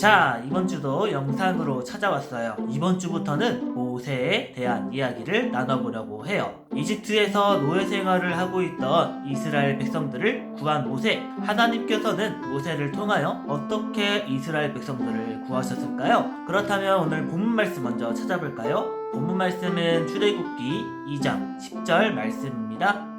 자, 이번 주도 영상으로 찾아왔어요. 이번 주부터는 모세에 대한 이야기를 나눠보려고 해요. 이집트에서 노예 생활을 하고 있던 이스라엘 백성들을 구한 모세. 하나님께서는 모세를 통하여 어떻게 이스라엘 백성들을 구하셨을까요? 그렇다면 오늘 본문 말씀 먼저 찾아볼까요? 본문 말씀은 출애굽기 2장 10절 말씀입니다.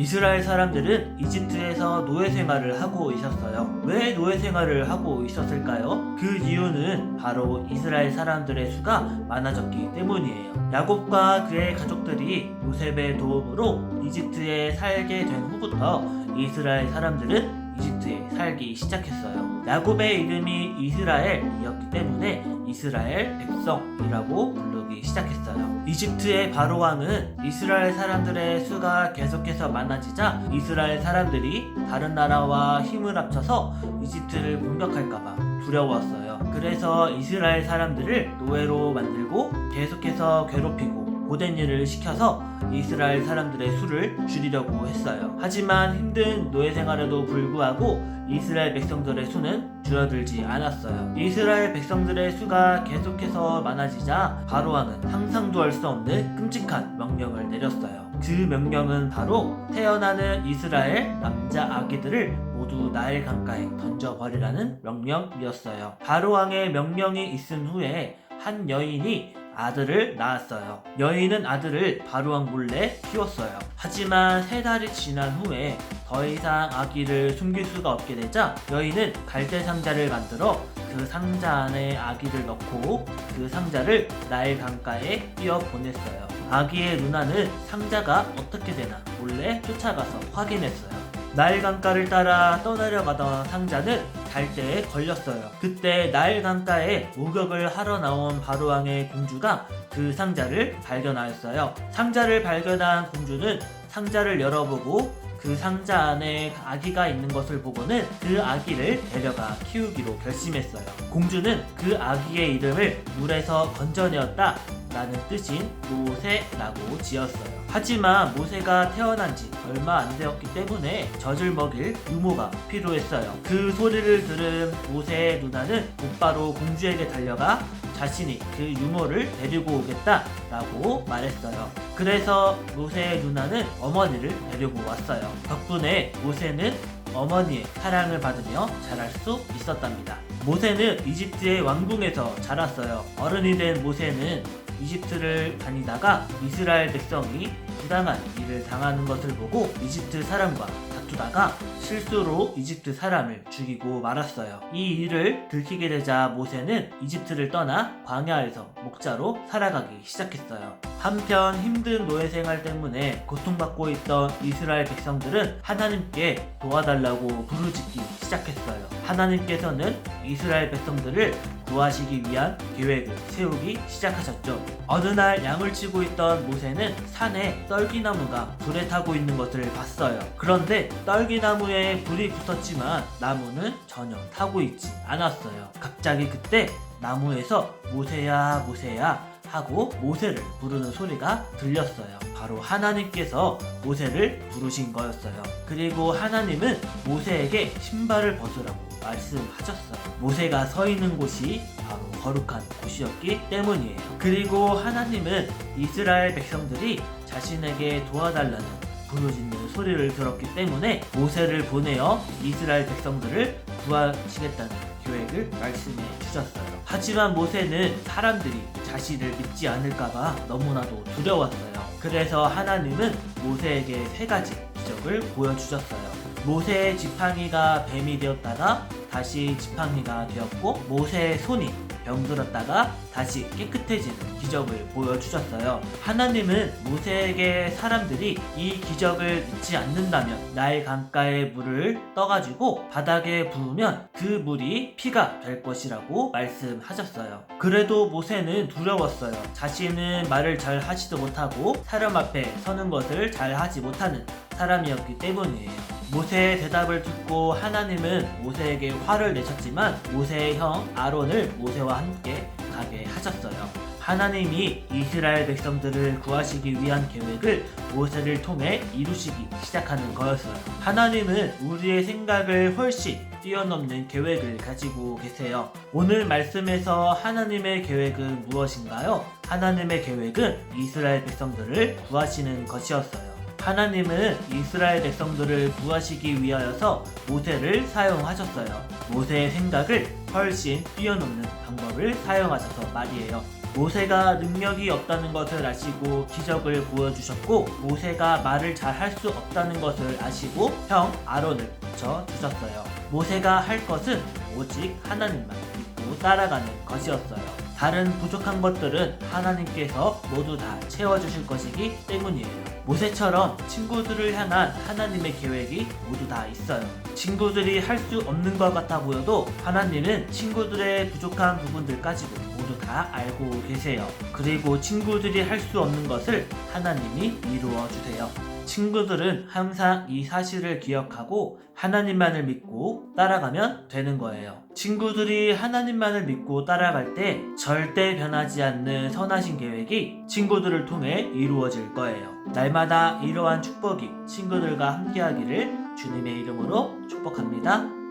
이스라엘 사람들은 이집트에서 노예 생활을 하고 있었어요. 왜 노예 생활을 하고 있었을까요? 그 이유는 바로 이스라엘 사람들의 수가 많아졌기 때문이에요. 야곱과 그의 가족들이 요셉의 도움으로 이집트에 살게 된 후부터 이스라엘 사람들은 이집트에 살기 시작했어요. 야곱의 이름이 이스라엘이었기 때문에 이스라엘 백성이라고 부르기 시작했어요. 이집트의 바로 왕은 이스라엘 사람들의 수가 계속해서 많아지자 이스라엘 사람들이 다른 나라와 힘을 합쳐서 이집트를 공격할까봐 두려웠어요. 그래서 이스라엘 사람들을 노예로 만들고 계속해서 괴롭히고 고된 일을 시켜서 이스라엘 사람들의 수를 줄이려고 했어요. 하지만 힘든 노예 생활에도 불구하고 이스라엘 백성들의 수는 줄어들지 않았어요. 이스라엘 백성들의 수가 계속해서 많아지자 바로왕은 상상도 할 수 없는 끔찍한 명령을 내렸어요. 그 명령은 바로 태어나는 이스라엘 남자 아기들을 모두 나일 강가에 던져버리라는 명령이었어요. 바로왕의 명령이 있은 후에 한 여인이 아들을 낳았어요. 여인은 아들을 바로왕 몰래 키웠어요. 하지만 3달이 지난 후에 더 이상 아기를 숨길 수가 없게 되자 여인은 갈대 상자를 만들어 그 상자 안에 아기를 넣고 그 상자를 나일 강가에 뛰어 보냈어요. 아기의 누나는 상자가 어떻게 되나 몰래 쫓아가서 확인했어요. 나일 강가를 따라 떠내려가던 상자는 갈대에 걸렸어요. 그때 나일 강가에 목욕을 하러 나온 바로왕의 공주가 그 상자를 발견하였어요. 상자를 발견한 공주는 상자를 열어보고 그 상자 안에 아기가 있는 것을 보고는 그 아기를 데려가 키우기로 결심했어요. 공주는 그 아기의 이름을 물에서 건져내었다 라는 뜻인 모세라고 지었어요. 하지만 모세가 태어난 지 얼마 안 되었기 때문에 젖을 먹일 유모가 필요했어요. 그 소리를 들은 모세의 누나는 곧바로 공주에게 달려가 자신이 그 유모를 데리고 오겠다 라고 말했어요. 그래서 모세의 누나는 어머니를 데리고 왔어요. 덕분에 모세는 어머니의 사랑을 받으며 자랄 수 있었답니다. 모세는 이집트의 왕궁에서 자랐어요. 어른이 된 모세는 이집트를 다니다가 이스라엘 백성이 부당한 일을 당하는 것을 보고 이집트 사람과 다투다가 실수로 이집트 사람을 죽이고 말았어요. 이 일을 들키게 되자 모세는 이집트를 떠나 광야에서 목자로 살아가기 시작했어요. 한편 힘든 노예 생활 때문에 고통받고 있던 이스라엘 백성들은 하나님께 도와달라고 부르짖기 시작했어요. 하나님께서는 이스라엘 백성들을 구하시기 위한 계획을 세우기 시작하셨죠. 어느 날 양을 치고 있던 모세는 산에 떨기나무가 불에 타고 있는 것을 봤어요. 그런데 떨기나무에 불이 붙었지만 나무는 전혀 타고 있지 않았어요. 갑자기 그때 나무에서 모세야 모세야 하고 모세를 부르는 소리가 들렸어요. 바로 하나님께서 모세를 부르신 거였어요. 그리고 하나님은 모세에게 신발을 벗으라고 말씀하셨어요. 모세가 서 있는 곳이 바로 거룩한 곳이었기 때문이에요. 그리고 하나님은 이스라엘 백성들이 자신에게 도와달라는 부르짖는 소리를 들었기 때문에 모세를 보내어 이스라엘 백성들을 구하시겠다는 계획을 말씀해 주셨어요. 하지만 모세는 사람들이 자신을 믿지 않을까봐 너무나도 두려웠어요. 그래서 하나님은 모세에게 3가지 기적을 보여주셨어요. 모세의 지팡이가 뱀이 되었다가 다시 지팡이가 되었고 모세의 손이 병들었다가 다시 깨끗해지는 기적을 보여주셨어요. 하나님은 모세에게 사람들이 이 기적을 믿지 않는다면 나일 강가의 물을 떠가지고 바닥에 부으면 그 물이 피가 될 것이라고 말씀하셨어요. 그래도 모세는 두려웠어요. 자신은 말을 잘 하지도 못하고 사람 앞에 서는 것을 잘 하지 못하는 사람이었기 때문이에요. 모세의 대답을 듣고 하나님은 모세에게 화를 내셨지만 모세의 형 아론을 모세와 함께 가게 하셨어요. 하나님이 이스라엘 백성들을 구하시기 위한 계획을 모세를 통해 이루시기 시작하는 거였어요. 하나님은 우리의 생각을 훨씬 뛰어넘는 계획을 가지고 계세요. 오늘 말씀에서 하나님의 계획은 무엇인가요? 하나님의 계획은 이스라엘 백성들을 구하시는 것이었어요. 하나님은 이스라엘 백성들을 구하시기 위하여서 모세를 사용하셨어요. 모세의 생각을 훨씬 뛰어넘는 방법을 사용하셔서 말이에요. 모세가 능력이 없다는 것을 아시고 기적을 보여주셨고, 모세가 말을 잘 할 수 없다는 것을 아시고 형 아론을 붙여주셨어요. 모세가 할 것은 오직 하나님만 믿고 따라가는 것이었어요. 다른 부족한 것들은 하나님께서 모두 다 채워주실 것이기 때문이에요. 모세처럼 친구들을 향한 하나님의 계획이 모두 다 있어요. 친구들이 할 수 없는 것 같아 보여도 하나님은 친구들의 부족한 부분들까지도 모두 다 알고 계세요. 그리고 친구들이 할 수 없는 것을 하나님이 이루어 주세요. 친구들은 항상 이 사실을 기억하고 하나님만을 믿고 따라가면 되는 거예요. 친구들이 하나님만을 믿고 따라갈 때 절대 변하지 않는 선하신 계획이 친구들을 통해 이루어질 거예요. 날마다 이러한 축복이 친구들과 함께하기를 주님의 이름으로 축복합니다.